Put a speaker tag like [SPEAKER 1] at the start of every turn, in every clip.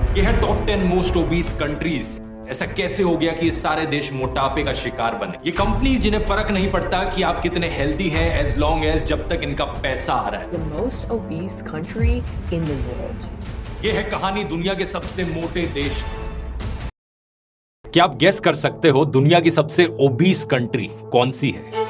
[SPEAKER 1] ये है top 10 most obese countries. ऐसा कैसे हो गया कि ये सारे देश मोटापे का शिकार बने? ये कंपनीज जिन्हें फर्क नहीं पड़ता कि आप कितने हेल्दी हैं एज लॉन्ग एज जब तक इनका पैसा आ रहा है।
[SPEAKER 2] The most obese country in the world.
[SPEAKER 1] ये है कहानी दुनिया के सबसे मोटे देश। क्या आप गेस कर सकते हो दुनिया की सबसे ओबीस कंट्री कौन सी है?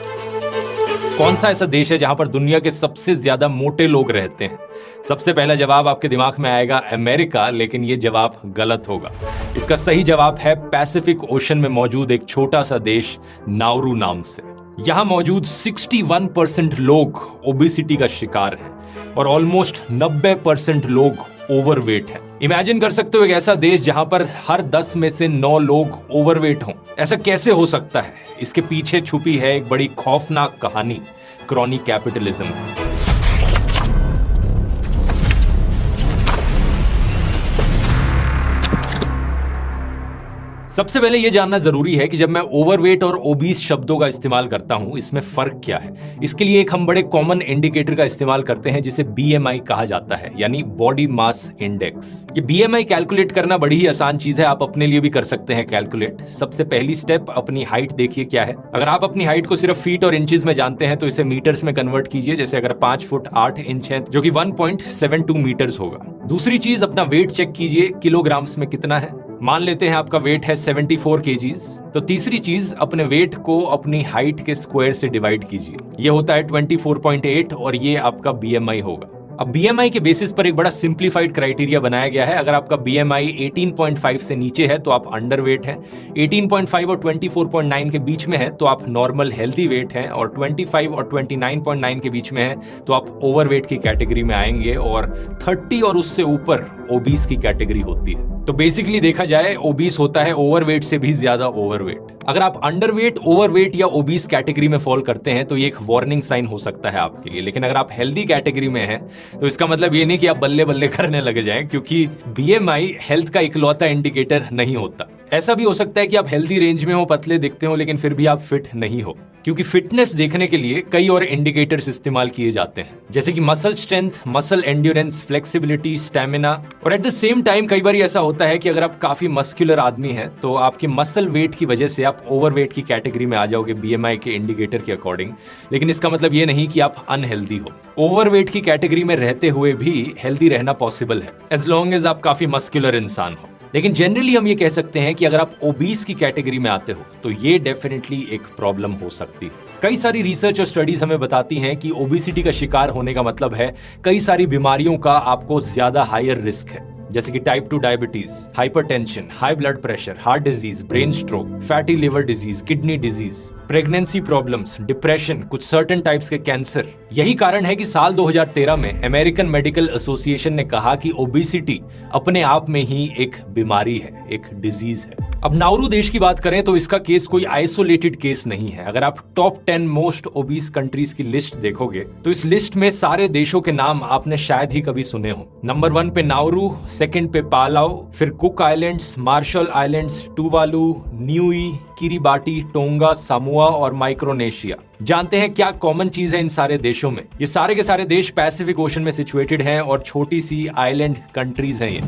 [SPEAKER 1] कौन सा ऐसा देश है जहां पर दुनिया के सबसे ज्यादा मोटे लोग रहते हैं? सबसे पहला जवाब आपके दिमाग में आएगा अमेरिका, लेकिन यह जवाब गलत होगा। इसका सही जवाब है पैसिफिक ओशन में मौजूद एक छोटा सा देश नाउरू नाम से। यहां मौजूद 61% लोग ओबेसिटी का शिकार हैं और ऑलमोस्ट 90% लोग ओवरवेट हैं। इमेजिन कर सकते हो एक ऐसा देश जहां पर हर 10 में से 9 लोग ओवरवेट हों। ऐसा कैसे हो सकता है? इसके पीछे छुपी है एक बड़ी खौफनाक कहानी, क्रॉनी कैपिटलिज्म। सबसे पहले यह जानना जरूरी है कि जब मैं ओवरवेट और ओबीस शब्दों का इस्तेमाल करता हूं, इसमें फर्क क्या है। इसके लिए एक हम बड़े कॉमन इंडिकेटर का इस्तेमाल करते हैं जिसे बीएमआई कहा जाता है, यानी बॉडी मास इंडेक्स। ये बीएमआई कैलकुलेट करना बड़ी ही आसान चीज है, आप अपने लिए भी कर सकते हैं कैलकुलेट। सबसे पहली स्टेप, अपनी हाइट देखिए क्या है। अगर आप अपनी हाइट को सिर्फ फीट और इंचेस में जानते हैं तो इसे मीटर्स में कन्वर्ट कीजिए। जैसे अगर 5 फुट 8 इंच है जो कि 1.72 मीटर्स होगा। दूसरी चीज, अपना वेट चेक कीजिए किलोग्राम्स में कितना है। मान लेते हैं आपका वेट है 74 केजीज। तो तीसरी चीज, अपने वेट को अपनी हाइट के स्क्वायर से डिवाइड कीजिए। ये होता है 24.8 और ये आपका बीएमआई होगा। अब बीएमआई के बेसिस पर एक बड़ा सिंप्लीफाइड क्राइटेरिया बनाया गया है। अगर आपका बीएमआई 18.5 से नीचे है तो आप अंडरवेट हैं, 18.5 और 24.9 के बीच में है तो आप नॉर्मल हेल्दी वेट हैं, और 25 और 29.9 के बीच में है तो आप ओवरवेट की कैटेगरी में आएंगे, और 30 और उससे ऊपर ओबीस की कैटेगरी होती है। तो बेसिकली देखा जाए ओबीस होता है ओवरवेट से भी ज्यादा ओवरवेट। अगर आप अंडरवेट, ओवरवेट या ओबीस कैटेगरी में फॉल करते हैं तो ये एक वार्निंग साइन हो सकता है आपके लिए। लेकिन अगर आप हेल्दी कैटेगरी में हैं तो इसका मतलब ये नहीं कि आप बल्ले बल्ले करने लगे जाएं, क्योंकि बीएमआई हेल्थ का इकलौता इंडिकेटर नहीं होता। ऐसा भी हो सकता है कि आप हेल्दी रेंज में हो, पतले दिखते हो, लेकिन फिर भी आप फिट नहीं हो, क्योंकि फिटनेस देखने के लिए कई और इंडिकेटर्स इस्तेमाल किए जाते हैं, जैसे कि muscle strength, muscle endurance, flexibility, stamina. और एट द सेम टाइम कई बार ऐसा होता है कि अगर आप काफी मस्कुलर आदमी हैं तो आपके मसल वेट की वजह से आप ओवरवेट की कैटेगरी में आ जाओगे बीएमआई के इंडिकेटर के अकॉर्डिंग। लेकिन इसका मतलब ये नहीं कि आप अनहेल्दी हो। ओवरवेट की कैटेगरी में रहते हुए भी हेल्दी रहना पॉसिबल है, एज लॉन्ग एज आप काफी मस्कुलर इंसान हो। लेकिन जनरली हम ये कह सकते हैं कि अगर आप ओबीस की कैटेगरी में आते हो तो ये डेफिनेटली एक प्रॉब्लम हो सकती है। कई सारी रिसर्च और स्टडीज हमें बताती हैं कि ओबेसिटी का शिकार होने का मतलब है कई सारी बीमारियों का आपको ज्यादा हायर रिस्क है, जैसे कि type 2 diabetes, hypertension, high blood pressure, heart disease, brain stroke, fatty liver disease, kidney disease, pregnancy problems, depression, कुछ सर्टेन टाइप्स के कैंसर। यही कारण है कि साल 2013 में अमेरिकन मेडिकल एसोसिएशन ने कहा कि ओबेसिटी अपने आप में ही एक बीमारी है, एक डिजीज है। अब नाउरू देश की बात करें तो इसका केस कोई आइसोलेटेड केस नहीं है। अगर आप टॉप 10 मोस्ट ओबीस कंट्रीज की लिस्ट देखोगे तो इस लिस्ट में सारे देशों के नाम आपने शायद ही कभी सुने हो। नंबर 1 पे नाउरू, सेकंड पे पालाउ, फिर Cook Islands, Marshall Islands, Tuvalu, Niue, Kiribati, Tonga, Samoa और माइक्रोनेशिया। जानते हैं क्या कॉमन चीज है इन सारे देशों में? ये सारे के सारे देश पैसिफिक ओशन में सिचुएटेड हैं और छोटी सी आइलैंड कंट्रीज हैं ये।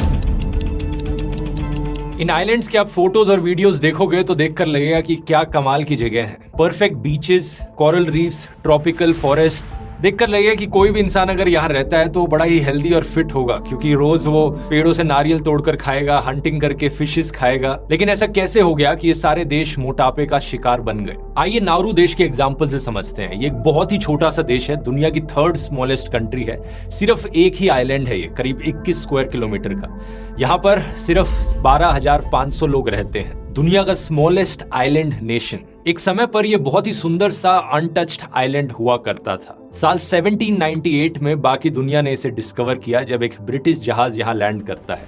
[SPEAKER 1] इन आइलैंड्स के आप फोटोज और वीडियोस देखोगे तो देखकर लगेगा कि क्या कमाल की जगह है। Perfect beaches, coral reefs, tropical forest. देखकर लगेगा कि कोई भी इंसान अगर यहाँ रहता है तो बड़ा ही हेल्दी और फिट होगा, क्योंकि रोज वो पेड़ों से नारियल तोड़कर खाएगा, हंटिंग करके फिशेस खाएगा। लेकिन ऐसा कैसे हो गया कि ये सारे देश मोटापे का शिकार बन गए? आइए नाउरू देश के एग्जाम्पल से समझते हैं। ये एक बहुत ही छोटा सा देश है, दुनिया की 3rd स्मॉलेस्ट कंट्री है। सिर्फ एक ही आइलैंड है ये, करीब 21 स्क्वायर किलोमीटर का। यहाँ पर सिर्फ 12,500 लोग रहते हैं। दुनिया का स्मॉलेस्ट आइलैंड नेशन। एक समय पर यह बहुत ही सुंदर सा अनटच्ड आइलैंड हुआ करता था। साल 1798 में बाकी दुनिया ने इसे डिस्कवर किया जब एक ब्रिटिश जहाज यहाँ लैंड करता है।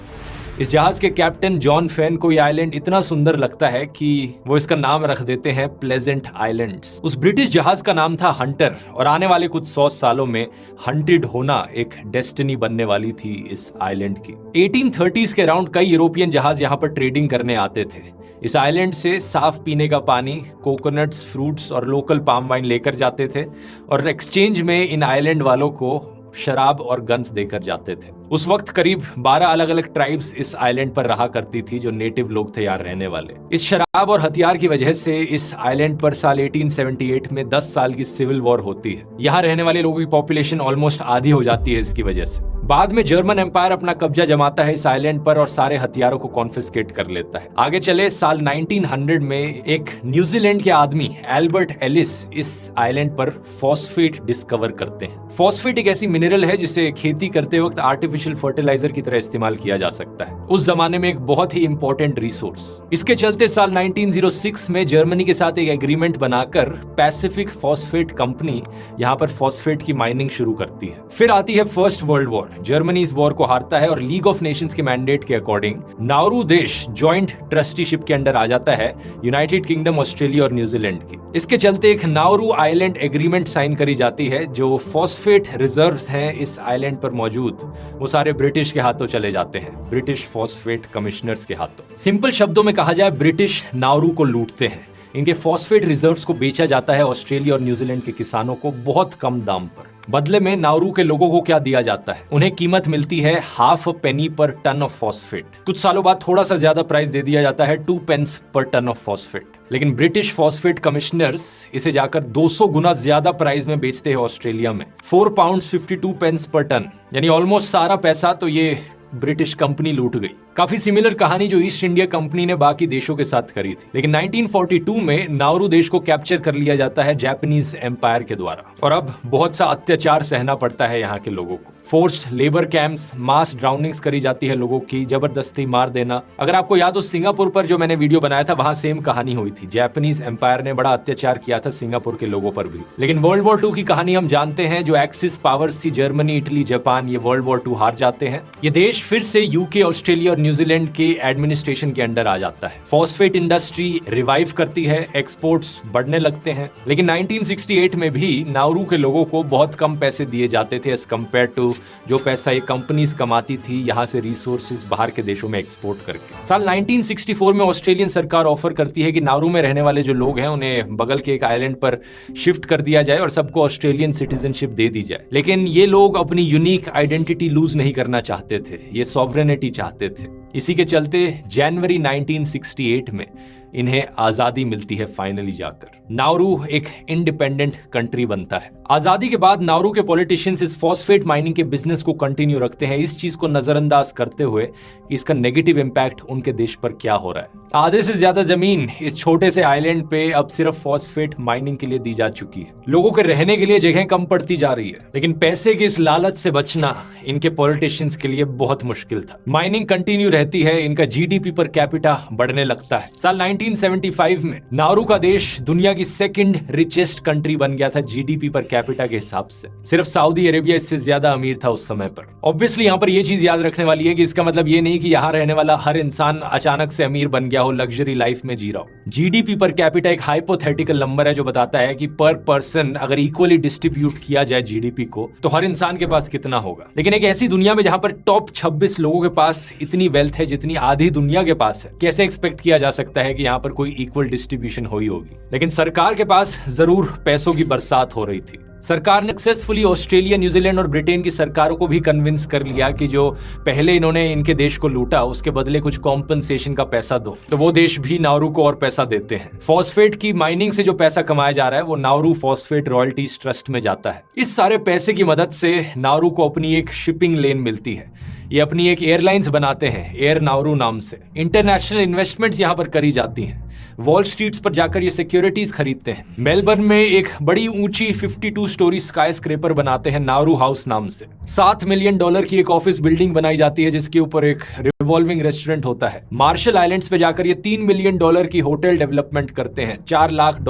[SPEAKER 1] इस जहाज के कैप्टन जॉन फेन को यह आइलैंड इतना सुंदर लगता है कि वो इसका नाम रख देते हैं प्लेजेंट आइलैंड्स। उस ब्रिटिश जहाज का नाम था हंटर, और आने वाले कुछ 100 सालों में हंटेड होना एक डेस्टिनी बनने वाली थी इस आइलैंड की। 1830s के अराउंड कई यूरोपियन जहाज यहाँ पर ट्रेडिंग करने आते थे। इस आइलैंड से साफ पीने का पानी, कोकोनट्स, फ्रूट्स और लोकल पाम वाइन लेकर जाते थे, और एक्सचेंज में इन आइलैंड वालों को शराब और गन्स देकर जाते थे। उस वक्त करीब 12 अलग अलग ट्राइब्स इस आइलैंड पर रहा करती थी, जो नेटिव लोग थे यहाँ रहने वाले। इस शराब और हथियार की वजह से इस आइलैंड पर साल 1878 में 10 साल की सिविल वॉर होती है। यहाँ रहने वाले लोगों की पॉपुलेशन ऑलमोस्ट आधी हो जाती है इसकी वजह से। बाद में जर्मन एम्पायर अपना कब्जा जमाता है इस आइलैंड पर और सारे हथियारों को कॉन्फिस्केट कर लेता है। आगे चले साल 1900 में एक न्यूजीलैंड के आदमी एल्बर्ट एलिस इस आइलैंड पर फॉस्फेट डिस्कवर करते हैं। फॉस्फेट एक ऐसी मिनरल है जिसे खेती करते वक्त आर्टिफिशियल फर्टिलाइजर की तरह इस्तेमाल किया जा सकता है। उस जमाने में एक बहुत ही इंपॉर्टेंट रिसोर्स। इसके चलते साल 1906 में जर्मनी के साथ एक एग्रीमेंट बनाकर पैसिफिक फॉस्फेट कंपनी यहाँ पर फॉस्फेट की माइनिंग शुरू करती है। फिर आती है फर्स्ट वर्ल्ड वॉर। जर्मनी इस वॉर को हारता है और लीग ऑफ नेशंस के मैंडेट के अकॉर्डिंग नाउरू देश जॉइंट ट्रस्टीशिप के अंडर आ जाता है यूनाइटेड किंगडम, ऑस्ट्रेलिया और न्यूजीलैंड की। इसके चलते एक नाउरू आइलैंड एग्रीमेंट साइन करी जाती है। जो फॉस्फेट रिजर्व्स हैं इस आइलैंड पर मौजूद, वो सारे ब्रिटिश के हाथों चले जाते हैं, ब्रिटिश फॉस्फेट कमिश्नर्स के हाथों। सिंपल शब्दों में कहा जाए, ब्रिटिश नाउरू को लूटते हैं। इनके फॉस्फेट रिजर्व्स को बेचा जाता है ऑस्ट्रेलिया और न्यूजीलैंड के किसानों को बहुत कम दाम पर। बदले में नाउरू के लोगों को क्या दिया जाता है? उन्हें कीमत मिलती है ½ पेनी पर टन ऑफ फॉस्फेट। कुछ सालों बाद थोड़ा सा ज्यादा प्राइस दे दिया जाता है, 2 पेंस पर टन ऑफ फॉस्फेट। लेकिन ब्रिटिश फॉस्फेट कमिश्नर्स इसे जाकर 200 गुना ज्यादा प्राइस में बेचते हैं ऑस्ट्रेलिया में, 4 पाउंड 52 पेंस पर टन। यानी ऑलमोस्ट सारा पैसा तो ये ब्रिटिश कंपनी लूट गई। काफी सिमिलर कहानी जो ईस्ट इंडिया कंपनी ने बाकी देशों के साथ करी थी। लेकिन 1942 में नाउरू देश को कैप्चर कर लिया जाता है जापानीज एम्पायर के द्वारा और अब बहुत सा अत्याचार सहना पड़ता है यहाँ के लोगों को। फोर्स्ड लेबर कैंप्स, मास ड्राउनिंग्स करी जाती है लोगों की, जबरदस्ती मार देना। अगर आपको याद हो, सिंगापुर पर जो मैंने वीडियो बनाया था वहां सेम कहानी हुई थी। जापानीज एम्पायर ने बड़ा अत्याचार किया था सिंगापुर के लोगों पर भी। लेकिन वर्ल्ड वॉर 2 की कहानी हम जानते हैं। जो एक्सिस पावर्स थी, जर्मनी, इटली, जापान, ये वर्ल्ड वॉर 2 हार जाते हैं। ये देश फिर से यूके, ऑस्ट्रेलिया और न्यूजीलैंड के एडमिनिस्ट्रेशन के अंडर आ जाता है। फॉस्फेट इंडस्ट्री रिवाइव करती है, एक्सपोर्ट्स बढ़ने लगते हैं। लेकिन 1968 में भी नाउरू के लोगों को बहुत कम पैसे दिए जाते थे एज कम्पेयर टू जो पैसा ये कंपनीज कमाती थी यहाँ से रिसोर्सेज बाहर के देशों में एक्सपोर्ट करके। साल 1964 में ऑस्ट्रेलियन सरकार ऑफर करती है कि नाउरू में रहने वाले जो लोग हैं उन्हें बगल के एक आइलैंड पर शिफ्ट कर दिया जाए और सबको ऑस्ट्रेलियन सिटीजनशिप दे दी जाए। लेकिन ये लोग अपनी यूनिक आइडेंटिटी लूज नहीं करना चाहते थे, ये सॉवरेनिटी चाहते थे। इसी के चलते जनवरी 1968 में इन्हें आजादी मिलती है फाइनली जाकर। नाउरू एक इंडिपेंडेंट कंट्री बनता है। आजादी के बाद नाउरू के पॉलिटिशियंस इस फॉस्फेट माइनिंग के बिजनेस को कंटिन्यू रखते हैं, इस चीज को नजरअंदाज करते हुए कि इसका नेगेटिव इंपैक्ट उनके देश पर क्या हो रहा है। आधे से ज्यादा जमीन इस छोटे से आइलैंड पे अब सिर्फ फॉस्फेट माइनिंग के लिए दी जा चुकी है। लोगों के रहने के लिए जगह कम पड़ती जा रही है। लेकिन पैसे की इस लालच से बचना इनके पॉलिटिशियंस के लिए बहुत मुश्किल था। माइनिंग कंटिन्यू रहती है, इनका जीडीपी पर कैपिटा बढ़ने लगता है। साल 1975 में नाउरू का देश दुनिया की सेकंड रिचेस्ट कंट्री बन गया था जीडीपी पर कैपिटा के हिसाब से। सिर्फ सऊदी अरेबिया इससे ज्यादा अमीर था उस समय पर। ऑब्वियसली यहाँ पर यह चीज याद रखने वाली है कि इसका मतलब ये नहीं कि यहाँ रहने वाला हर इंसान अचानक से अमीर बन गया हो, लग्जरी लाइफ में जी रहा हो। जीडीपी पर कैपिटा एक हाइपोथेटिकल नंबर है जो बताता है कि पर पर्सन अगर इक्वली डिस्ट्रीब्यूट किया जाए जीडीपी को तो हर इंसान के पास कितना होगा। लेकिन एक ऐसी दुनिया में जहां पर टॉप 26 लोगों के पास इतनी वेल्थ है जितनी आधी दुनिया के पास है, कैसे एक्सपेक्ट किया जा सकता है कि यहाँ पर कोई इक्वल डिस्ट्रीब्यूशन हुई होगी। लेकिन सरकार के पास जरूर पैसों की बरसात हो रही थी। सरकार ने सक्सेसफुली ऑस्ट्रेलिया, न्यूजीलैंड और ब्रिटेन की सरकारों को भी कन्विंस कर लिया कि जो पहले इन्होंने इनके देश को लूटा उसके बदले कुछ कॉम्पनसेशन का पैसा दो, तो वो देश भी नाउरू को और पैसा देते हैं। फॉस्फेट की माइनिंग से जो पैसा कमाया जा रहा है वो नाउरू फॉस्फेट रॉयल्टीज ट्रस्ट में जाता है। इस सारे पैसे की मदद से नाउरू को अपनी एक शिपिंग लेन मिलती है। ये अपनी एक एयरलाइंस बनाते हैं एयर नाउरू नाम से। इंटरनेशनल इन्वेस्टमेंट्स यहाँ पर करी जाती हैं। वॉल स्ट्रीट पर जाकर ये सिक्योरिटीज खरीदते हैं। मेलबर्न में एक बड़ी ऊंची 52 स्टोरी स्काई स्क्रेपर बनाते हैं नाउरू हाउस नाम से। $7 मिलियन की एक ऑफिस बिल्डिंग बनाई जाती है जिसके ऊपर एक रिवॉल्विंग रेस्टोरेंट होता है। मार्शल आइलैंड्स पे जाकर ये $3 मिलियन की होटल डेवलपमेंट करते हैं। $4 लाख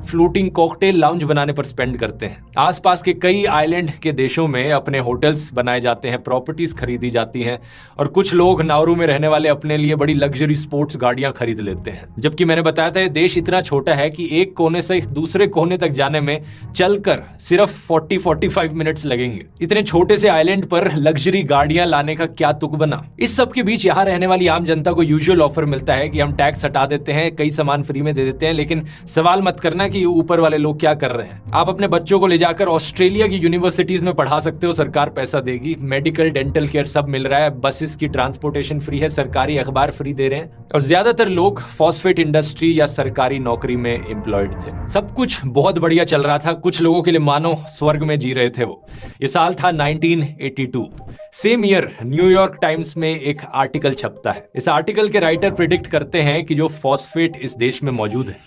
[SPEAKER 1] फ्लोटिंग कॉकटेल लाउंज बनाने पर स्पेंड करते हैं। आसपास के कई आइलैंड के देशों में अपने होटल्स बनाए जाते हैं, प्रॉपर्टीज खरीदी जाती हैं और कुछ लोग नाउरू में रहने वाले अपने लिए बड़ी लग्जरी स्पोर्ट्स गाड़ियां खरीद लेते हैं। जबकि मैंने बताया था ये देश इतना छोटा है कि एक कोने से दूसरे कोने तक जाने में चलकर सिर्फ 40-45 मिनट्स लगेंगे। इतने छोटे से आइलैंड पर लग्जरी गाड़ियां लाने का क्या तुक बना। इस सब के बीच यहाँ रहने वाली आम जनता को यूजुअल ऑफर मिलता है कि हम टैक्स हटा देते हैं, कई सामान फ्री में दे देते हैं, लेकिन सवाल मत करना कि ऊपर वाले लोग क्या कर रहे हैं। आप अपने बच्चों को ले जाकर ऑस्ट्रेलिया की यूनिवर्सिटीज में पढ़ा सकते हो, सरकार पैसा देगी। मेडिकल, डेंटल केयर सब मिल रहा है, बसेस की ट्रांसपोर्टेशन फ्री है, सरकारी अखबार फ्री दे रहे हैं और ज्यादातर लोग फॉस्फेट इंडस्ट्री या सरकारी नौकरी में एम्प्लॉयड थे। सब कुछ बहुत बढ़िया चल रहा था, कुछ लोगों के लिए मानो स्वर्ग में जी रहे थे वो। ये साल था 1982। सेम ईयर न्यूयॉर्क टाइम्स में एक आर्टिकल छपता है। इस आर्टिकल के राइटर प्रिडिक्ट करते हैं कि जो फॉस्फेट इस देश में मौजूद है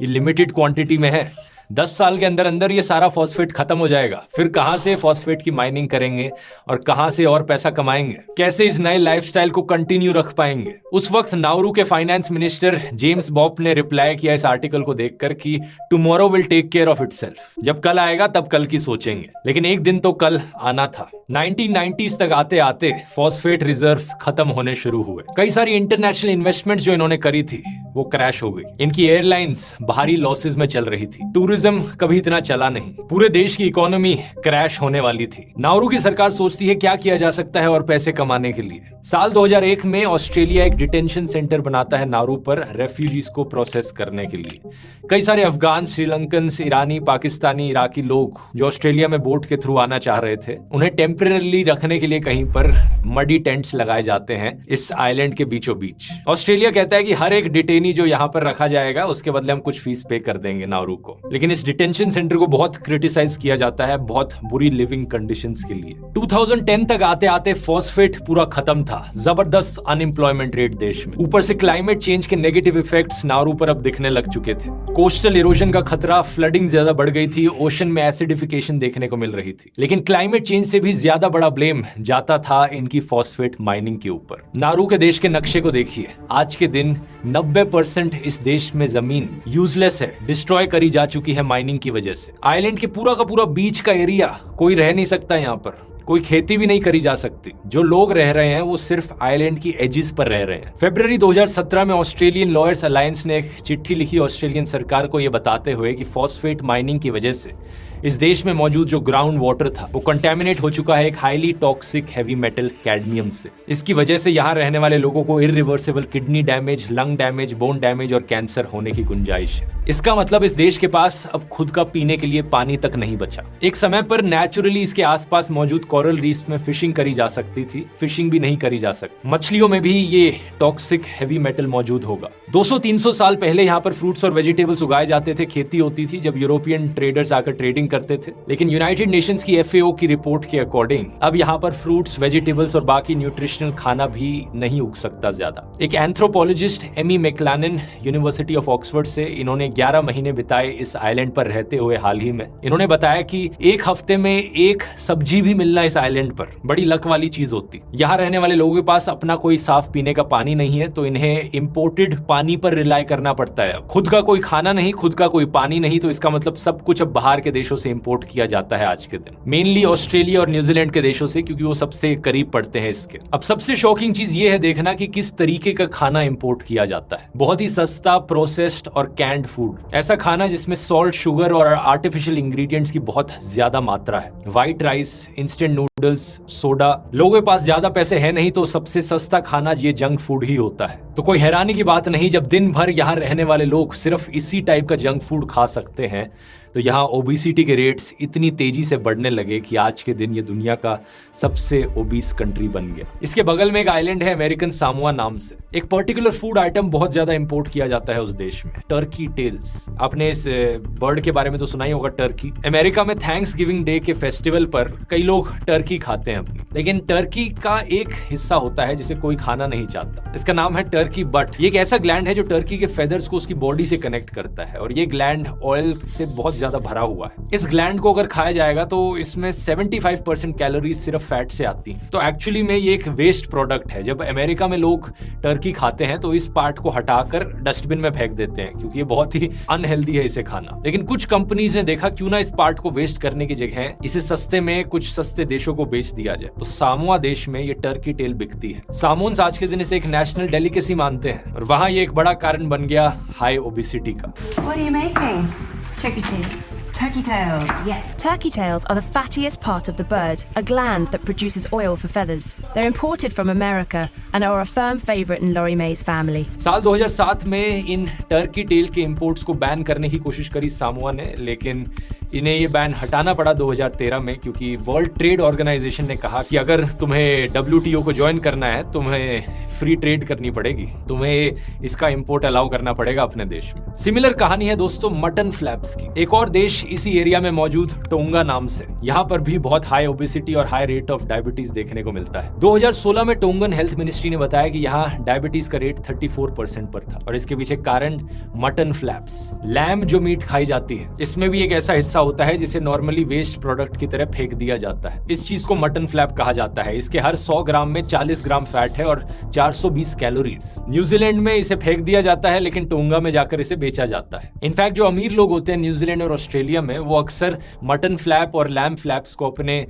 [SPEAKER 1] ये लिमिटेड क्वांटिटी में है, 10 साल के अंदर अंदर ये सारा फॉस्फेट खत्म हो जाएगा। फिर कहां से फॉस्फेट की माइनिंग करेंगे और कहां से और पैसा कमाएंगे, कैसे इस नए लाइफस्टाइल को कंटिन्यू रख पाएंगे। उस वक्त नाउरू के फाइनेंस मिनिस्टर जेम्स बॉब ने रिप्लाई किया इस आर्टिकल को देखकर कि tomorrow will take care of itself, जब कल आएगा तब कल की सोचेंगे। लेकिन एक दिन तो कल आना था। 1990s तक आते आते फॉस्फेट रिजर्व्स खत्म होने शुरू हुए। कई सारी इंटरनेशनल इन्वेस्टमेंट्स जो इन्होंने करी थी वो क्रैश हो गई। इनकी एयरलाइंस भारी लॉसेस में चल रही थी, टूरिज्म कभी इतना चला नहीं, पूरे देश की इकोनॉमी क्रैश होने वाली थी। नाउरू की सरकार सोचती है क्या किया जा सकता है और पैसे कमाने के लिए। साल 2001 में ऑस्ट्रेलिया एक डिटेंशन सेंटर बनाता है नाउरू पर रेफ्यूजीज को प्रोसेस करने के लिए। कई सारे अफगान, श्रीलंकन, ईरानी, पाकिस्तानी, इराकी लोग जो ऑस्ट्रेलिया में बोट के थ्रू आना चाह रहे थे, उन्हें टेम्परेरी रखने के लिए कहीं पर मडी टेंट्स लगाए जाते हैं इस आइलैंड के बीचों बीच। ऑस्ट्रेलिया कहता है कि हर एक डिटेनी जो यहाँ पर रखा जाएगा उसके बदले हम कुछ फीस पे कर देंगे नाउरू को। लेकिन इस डिटेंशन सेंटर को बहुत क्रिटिसाइज किया जाता है बहुत बुरी लिविंग कंडीशंस के लिए। 2010 तक आते आते फॉस्फेट पूरा खत्म था, जबरदस्त अनएम्प्लॉयमेंट रेट देश में, ऊपर से क्लाइमेट चेंज के नेगेटिव इफेक्ट्स नाउरू पर अब दिखने लग चुके थे। कोस्टल इरोजन का खतरा, फ्लडिंग ज्यादा बढ़ गई थी, ओशन में एसिडिफिकेशन देखने को मिल रही थी। लेकिन क्लाइमेट चेंज से भी ज्यादा बड़ा ब्लेम जाता था इनकी फॉस्फेट माइनिंग के ऊपर। नाउरू के देश के नक्शे को देखिए, आज के दिन 90% इस देश में जमीन यूजलेस है, डिस्ट्रॉय करी जा चुकी है माइनिंग की वजह से। आइलैंड के पूरा का पूरा बीच का एरिया कोई रह नहीं सकता, यहाँ पर कोई खेती भी नहीं करी जा सकती। जो लोग रह रहे हैं वो सिर्फ आइलैंड की एजिस पर रह रहे हैं। फरवरी 2017 में ऑस्ट्रेलियन लॉयर्स अलायंस ने एक चिट्ठी लिखी ऑस्ट्रेलियन सरकार को, यह बताते हुए कि फॉस्फेट माइनिंग की वजह से इस देश में मौजूद जो ग्राउंड वाटर था वो कंटेमिनेट हो चुका है एक highly toxic heavy metal cadmium से। इसकी वजह से यहाँ रहने वाले लोगों को irreversible kidney damage, lung damage, bone damage और कैंसर होने की गुंजाइश है। इसका मतलब इस देश के पास अब खुद का पीने के लिए पानी तक नहीं बचा। एक समय पर नेचुरली इसके आसपास मौजूद कोरल रीफ्स में फिशिंग करी जा सकती थी, फिशिंग भी नहीं करी जा सकती। मछलियों में भी ये टॉक्सिक हैवी मेटल मौजूद होगा। 200-300 साल पहले यहाँ पर फ्रूट्स और वेजिटेबल्स उगाए जाते थे, खेती होती थी जब यूरोपियन ट्रेडर्स आकर ट्रेडिंग करते थे। लेकिन यूनाइटेड नेशंस की FAO की रिपोर्ट के अकॉर्डिंग अब यहाँ पर फ्रूट्स, वेजिटेबल्स और बाकी न्यूट्रिशनल खाना भी नहीं उग सकता ज्यादा। एक anthropologist Amy McLennan university of Oxford से इन्होंने 11 महीने बिताए इस आइलैंड पर रहते हुए हाल ही में। इन्होंने बताया कि एक हफ्ते में एक सब्जी भी मिलना इस आइलैंड पर बड़ी लक वाली चीज होती। यहाँ रहने वाले लोगों के पास अपना कोई साफ पीने का पानी नहीं है, तो इन्हें इंपोर्टेड पानी पर रिलाई करना पड़ता है। खुद का कोई खाना नहीं, खुद का कोई पानी नहीं, तो इसका मतलब सब कुछ अब बाहर के देशों से इंपोर्ट किया जाता है आज के दिन, मेनली ऑस्ट्रेलिया और न्यूजीलैंड के देशों से, क्योंकि वो सबसे करीब पड़ते हैं इसके। अब सबसे शॉकिंग चीज ये है देखना कि किस तरीके का खाना इंपोर्ट किया जाता है। बहुत ही सस्ता, प्रोसेस्ड और कैंड फूड, ऐसा खाना जिसमें सॉल्ट, शुगर और आर्टिफिशियल इंग्रेडिएंट्स की बहुत ज्यादा मात्रा है। White rice, instant noodles, soda. लोगों के पास ज्यादा पैसे है नहीं, तो सबसे सस्ता खाना ये जंक फूड ही होता है। तो कोई हैरानी की बात नहीं जब दिन भर यहाँ रहने वाले लोग सिर्फ इसी टाइप का जंक फूड खा सकते हैं, तो यहाँ ओबेसिटी के रेट्स इतनी तेजी से बढ़ने लगे कि आज के दिन ये दुनिया का सबसे ओबीस कंट्री बन गया। इसके बगल में एक आइलैंड है अमेरिकन सामोआ नाम से। एक पर्टिकुलर फूड आइटम बहुत ज्यादा इंपोर्ट किया जाता है उस देश में, टर्की टेल्स। आपने इस बर्ड के बारे में तो सुना ही होगा, टर्की। अमेरिका में थैंक्सगिविंग डे के फेस्टिवल पर कई लोग टर्की खाते हैं अपनी, लेकिन टर्की का एक हिस्सा होता है जिसे कोई खाना नहीं चाहता। इसका नाम है टर्की बट। ये एक ऐसा ग्लैंड है जो टर्की के फेदर्स को उसकी बॉडी से कनेक्ट करता है, और ये ग्लैंड ऑयल से बहुत ज्यादा भरा हुआ है। इस ग्लैंड को अगर खाया जाएगा तो इसमें 75% कैलोरीज सिर्फ फैट से आती हैं। तो एक्चुअली में ये एक वेस्ट प्रोडक्ट है। जब अमेरिका में लोग टर्की खाते हैं तो इस पार्ट को हटाकर डस्टबिन में फेंक देते हैं, क्योंकि ये बहुत ही अनहेल्दी है इसे खाना। लेकिन कुछ कंपनीज ने देखा क्यों ना इस पार्ट को वेस्ट करने की जगह इसे सस्ते में कुछ सस्ते देशों को बेच दिया जाए। तो सामोआ देश में ये टर्की टेल बिकती है। सामोन्स आज के दिन इसे एक नेशनल डेलिकेसी मानते हैं, और वहाँ ये एक बड़ा कारण बन गया हाई ओबेसिटी का।
[SPEAKER 3] What are you making? Chicken tea. Turkey tails, yeah.
[SPEAKER 4] Turkey tails are the fattiest part of the bird, a gland that produces oil for feathers. They're imported from America and are a firm favorite in Lori Mae's family.
[SPEAKER 1] साल 2007 में in Turkey tell के imports को ban करने की कोशिश करी Samoa ने, लेकिन इन्हें ये बैन हटाना पड़ा 2013 में, क्योंकि वर्ल्ड ट्रेड ऑर्गेनाइजेशन ने कहा कि अगर तुम्हें WTO को ज्वाइन करना है, तुम्हें फ्री ट्रेड करनी पड़ेगी, तुम्हें इसका इंपोर्ट अलाउ करना पड़ेगा अपने देश में। सिमिलर कहानी है दोस्तों मटन फ्लैप्स की। एक और देश इसी एरिया में मौजूद टोंगा नाम से, यहाँ पर भी बहुत हाई ओबेसिटी और हाई रेट ऑफ डायबिटीज देखने को मिलता है। 2016 में टोंगन हेल्थ मिनिस्ट्री ने बताया कि यहाँ डायबिटीज का रेट 34% पर था, और इसके पीछे कारण मटन फ्लैप्स, लैम जो मीट खाई जाती है, इसमें भी एक ऐसा हिस्सा होता है जिसे नॉर्मली वेस्ट प्रोडक्ट की तरह फेंक दिया जाता है। इस चीज को मटन फ्लैप कहा जाता है। इसके हर 100 ग्राम में 40 ग्राम फैट है और 420 कैलोरीज। न्यूजीलैंड में इसे फेंक दिया जाता है, लेकिन टोंगा में जाकर इसे बेचा जाता है। इनफैक्ट जो अमीर लोग होते हैं न्यूजीलैंड और ऑस्ट्रेलिया में, वो अक्सर मटन फ्लैप और लैम फ्लैप्स को अपने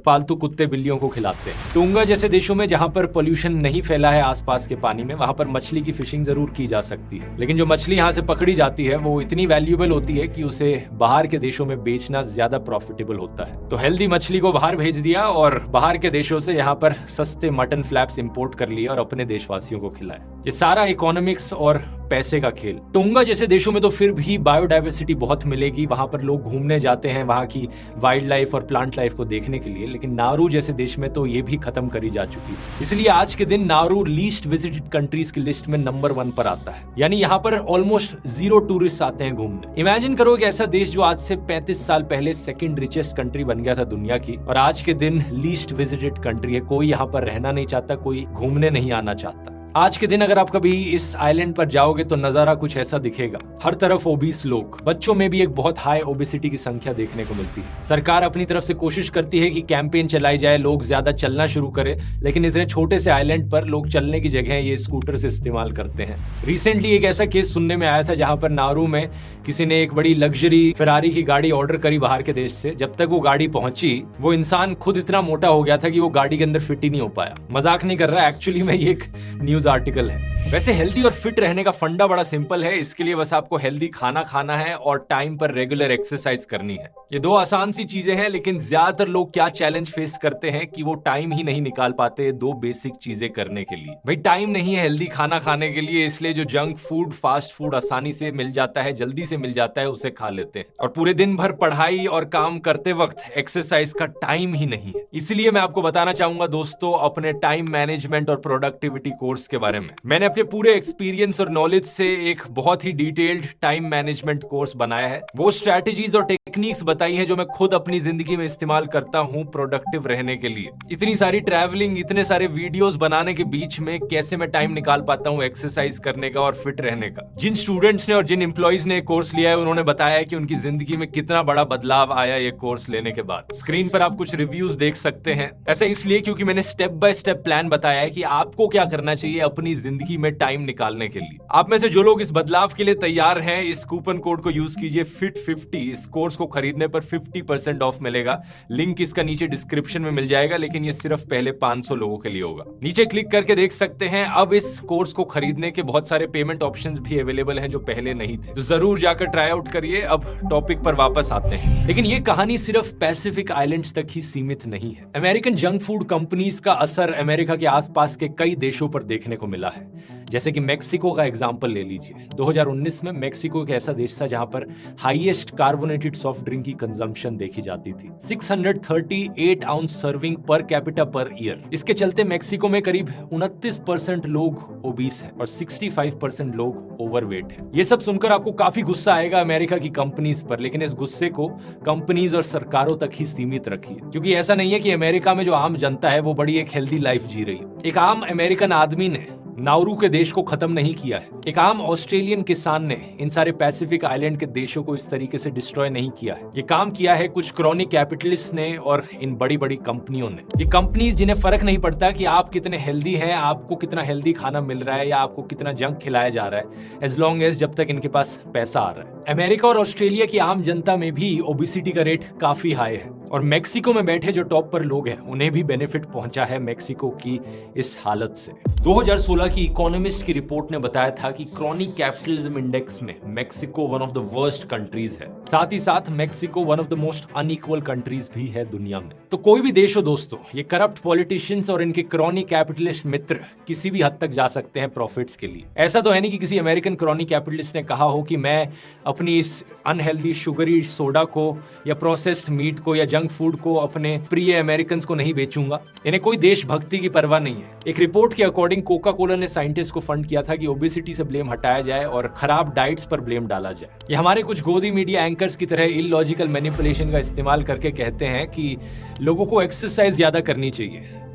[SPEAKER 1] पालतू कुत्ते बिल्लियों को खिलाते हैं। टोंगा जैसे देशों में जहां पर पोल्यूशन नहीं फैला है आसपास के पानी में, वहां पर मछली की फिशिंग जरूर की जा सकती है, लेकिन जो मछली यहां से पकड़ी जाती है वो इतनी वैल्यूएबल होती है कि उसे बाहर के देशों में बेचना ज्यादा प्रॉफिटेबल होता है। तो हेल्दी मछली को बाहर भेज दिया और बाहर के देशों से यहाँ पर सस्ते मटन फ्लैप्स इंपोर्ट कर लिए और अपने देशवासियों को खिलाए। ये सारा इकोनॉमिक्स और पैसे का खेल। टोंगा जैसे देशों में तो फिर भी बायोडाइवर्सिटी बहुत मिलेगी, वहां पर लोग घूमने जाते हैं वहां की वाइल्ड लाइफ और प्लांट लाइफ को देखने के लिए, लेकिन नारू जैसे देश में तो ये भी खत्म करी जा चुकी है। इसलिए आज के दिन नारू लीस्ट विजिटेड कंट्रीज की लिस्ट में नंबर 1 पर आता है, यानी यहाँ पर ऑलमोस्ट 0 टूरिस्ट आते हैं घूमने। इमेजिन करो कि ऐसा देश जो आज से 35 साल पहले सेकंड रिचेस्ट कंट्री बन गया था दुनिया की, और आज के दिन लीस्ट विजिटेड कंट्री है। कोई यहाँ पर रहना नहीं चाहता, कोई घूमने नहीं आना चाहता। आज के दिन अगर आप कभी इस आइलैंड पर जाओगे तो नजारा कुछ ऐसा दिखेगा। हर तरफ ओबीस लोग, बच्चों में भी एक बहुत हाई ओबेसिटी की संख्या देखने को मिलती है। सरकार अपनी तरफ से कोशिश करती है कि कैंपेन चलाई जाए, लोग ज्यादा चलना शुरू करें, लेकिन इतने छोटे से आइलैंड पर लोग चलने की जगह ये स्कूटर से इस्तेमाल करते हैं। रिसेंटली एक ऐसा केस सुनने में आया था जहां पर नारू में किसी ने एक बड़ी लग्जरी फेरारी की गाड़ी ऑर्डर करी बाहर के देश से। जब तक वो गाड़ी पहुंची, वो इंसान खुद इतना मोटा हो गया था कि वो गाड़ी के अंदर फिट ही नहीं हो पाया। मजाक नहीं कर रहा, एक्चुअली में ये एक न्यूज आर्टिकल है। वैसे हेल्दी और फिट रहने का फंडा बड़ा सिंपल है। इसके लिए बस आपको हेल्दी खाना खाना है और टाइम पर रेगुलर एक्सरसाइज करनी है। ये 2 आसान सी चीजें हैं, लेकिन ज्यादातर लोग क्या चैलेंज फेस करते हैं कि वो टाइम ही नहीं निकाल पाते 2 बेसिक चीजें करने के लिए। भाई टाइम नहीं है हेल्दी खाना खाने के लिए, इसलिए जो जंक फूड, फास्ट फूड आसानी से मिल जाता है, जल्दी से मिल जाता है, उसे खा लेते हैं। और पूरे दिन भर पढ़ाई और काम करते वक्त एक्सरसाइज का टाइम ही नहीं है। इसलिए मैं आपको बताना चाहूंगा दोस्तों अपने टाइम मैनेजमेंट और प्रोडक्टिविटी कोर्स के बारे में। मैंने अपने पूरे एक्सपीरियंस और नॉलेज से एक बहुत ही डिटेल्ड टाइम मैनेजमेंट कोर्स बनाया है। वो स्ट्रैटेजीज और टेक्निक्स बताई हैं जो मैं खुद अपनी जिंदगी में इस्तेमाल करता हूं प्रोडक्टिव रहने के लिए। इतनी सारी ट्रैवलिंग, इतने सारे वीडियोस बनाने के बीच में कैसे मैं टाइम निकाल पाता हूं एक्सरसाइज करने का और फिट रहने का। जिन स्टूडेंट्स ने और जिन एम्प्लॉइज ने कोर्स लिया है, उन्होंने बताया है कि उनकी जिंदगी में कितना बड़ा बदलाव आया ये कोर्स लेने के बाद। स्क्रीन पर आप कुछ रिव्यूज देख सकते हैं। ऐसा इसलिए क्योंकि मैंने स्टेप बाय स्टेप प्लान बताया है कि आपको क्या करना चाहिए अपनी जिंदगी में टाइम निकालने के लिए। आप में से जो लोग इस बदलाव के लिए तैयार हैं, इस कूपन कोड को यूज कीजिए FIT50। इस कोर्स को खरीदने पर 50% ऑफ मिलेगा। लिंक इसका नीचे डिस्क्रिप्शन में मिल जाएगा, लेकिन ये सिर्फ पहले 500 लोगों के लिए होगा। नीचे क्लिक करके देख सकते हैं। अब इस कोर्स को खरीदने के बहुत सारे पेमेंट ऑप्शंस भी अवेलेबल हैं जो पहले नहीं थे, तो जरूर जाकर ट्राई आउट करिए। अब टॉपिक पर वापस आते हैं, लेकिन ये कहानी सिर्फ पैसिफिक आइलैंड्स तक ही सीमित नहीं है। अमेरिकन जंक फूड कंपनीज का असर अमेरिका के आसपास के कई देशों पर देखने को मिला है। जैसे कि मेक्सिको का एग्जांपल ले लीजिए। 2019 में मेक्सिको एक ऐसा देश था जहां पर हाईएस्ट कार्बोनेटेड सॉफ्ट ड्रिंक की कंजम्पशन देखी जाती थी, 638 ounce serving per capita per year. इसके चलते मेक्सिको में करीब 29% लोग ओबीस हैं और 65% लोग ओवरवेट हैं। ये सब सुनकर आपको काफी गुस्सा आएगा अमेरिका की कंपनीज पर, लेकिन इस गुस्से को कंपनीज और सरकारों तक ही सीमित रखिए, क्योंकि ऐसा नहीं है कि अमेरिका में जो आम जनता है वो बड़ी एक हेल्दी लाइफ जी रही है। एक आम अमेरिकन आदमी ने नाउरू के देश को खत्म नहीं किया है। एक आम ऑस्ट्रेलियन किसान ने इन सारे पैसिफिक आइलैंड के देशों को इस तरीके से डिस्ट्रॉय नहीं किया है। ये काम किया है कुछ क्रॉनिक कैपिटलिस्ट ने और इन बड़ी बड़ी कंपनियों ने। ये कंपनीज जिन्हें फर्क नहीं पड़ता कि आप कितने हेल्दी हैं, आपको कितना हेल्दी खाना मिल रहा है या आपको कितना जंक खिलाया जा रहा है, एज लॉन्ग एज जब तक इनके पास पैसा आ रहा है। अमेरिका और ऑस्ट्रेलिया की आम जनता में भी ओबेसिटी का रेट काफी हाई है। और मेक्सिको में बैठे जो टॉप पर लोग हैं उन्हें भी बेनिफिट पहुंचा है मेक्सिको की इस हालत से। 2016 की इकोनॉमिस्ट की रिपोर्ट ने बताया था कि क्रॉनिक कैपिटलिज्म इंडेक्स में Mexico one of the worst countries है। साथ ही साथ Mexico one of the most unequal countries भी है दुनिया में। तो कोई भी देश हो दोस्तों, ये करप्ट पॉलिटिशियंस और इनके क्रॉनिक कैपिटलिस्ट मित्र किसी भी हद तक जा सकते हैं प्रॉफिट्स के लिए। ऐसा तो है नहीं कि किसी अमेरिकन क्रॉनिक कैपिटलिस्ट ने कहा हो कि मैं अपनी इस अनहेल्दी शुगरी सोडा को या प्रोसेस्ड मीट को या जंक फूड को अपने प्रिय अमेरिकन को नहीं बेचूंगा। इन्हें कोई देशभक्ति की परवाह नहीं है। एक रिपोर्ट के अकॉर्डिंग कोका कोला ने साइंटिस्ट को फंड किया था कि ओबेसिटी से ब्लेम हटाया जाए और खराब डाइट्स पर ब्लेम डाला जाए। ये हमारे कुछ गोदी मीडिया एंकर्स की तरह इलॉजिकल मैनिपुलेशन का इस्तेमाल करके कहते हैं कि लोगों को एक्सरसाइज ज्यादा करनी चाहिए।